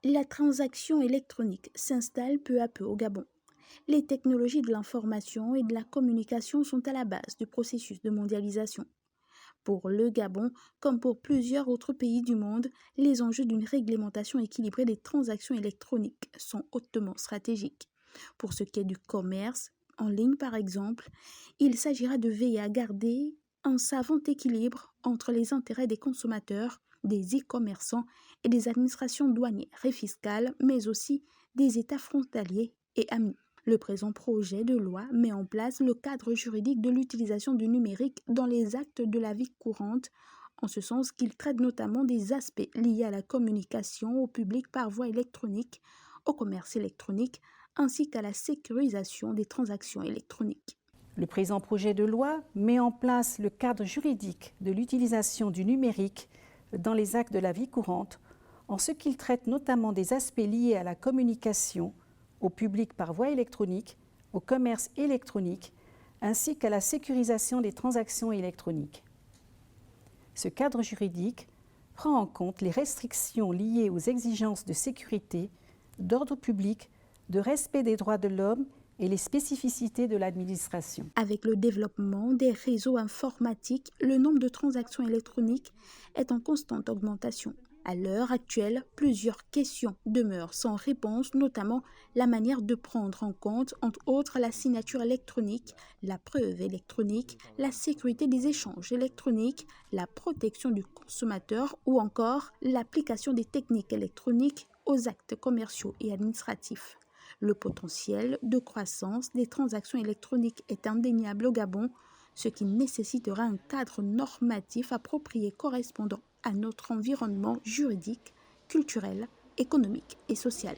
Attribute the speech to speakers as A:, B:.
A: La transaction électronique s'installe peu à peu au Gabon. Les technologies de l'information et de la communication sont à la base du processus de mondialisation. Pour le Gabon, comme pour plusieurs autres pays du monde, les enjeux d'une réglementation équilibrée des transactions électroniques sont hautement stratégiques. Pour ce qui est du commerce, en ligne par exemple, il s'agira de veiller à garder un savant équilibre entre les intérêts des consommateurs, des e-commerçants et des administrations douanières et fiscales, mais aussi des États frontaliers et amis. Le présent projet de loi met en place le cadre juridique de l'utilisation du numérique dans les actes de la vie courante, en ce sens qu'il traite notamment des aspects liés à la communication au public par voie électronique, au commerce électronique, ainsi qu'à la sécurisation des transactions électroniques.
B: Le présent projet de loi met en place le cadre juridique de l'utilisation du numérique dans les actes de la vie courante, en ce qu'il traite notamment des aspects liés à la communication au public par voie électronique, au commerce électronique, ainsi qu'à la sécurisation des transactions électroniques. Ce cadre juridique prend en compte les restrictions liées aux exigences de sécurité, d'ordre public, de respect des droits de l'homme et les spécificités de l'administration.
A: Avec le développement des réseaux informatiques, le nombre de transactions électroniques est en constante augmentation. À l'heure actuelle, plusieurs questions demeurent sans réponse, notamment la manière de prendre en compte, entre autres, la signature électronique, la preuve électronique, la sécurité des échanges électroniques, la protection du consommateur ou encore l'application des techniques électroniques aux actes commerciaux et administratifs. Le potentiel de croissance des transactions électroniques est indéniable au Gabon, ce qui nécessitera un cadre normatif approprié correspondant à notre environnement juridique, culturel, économique et social.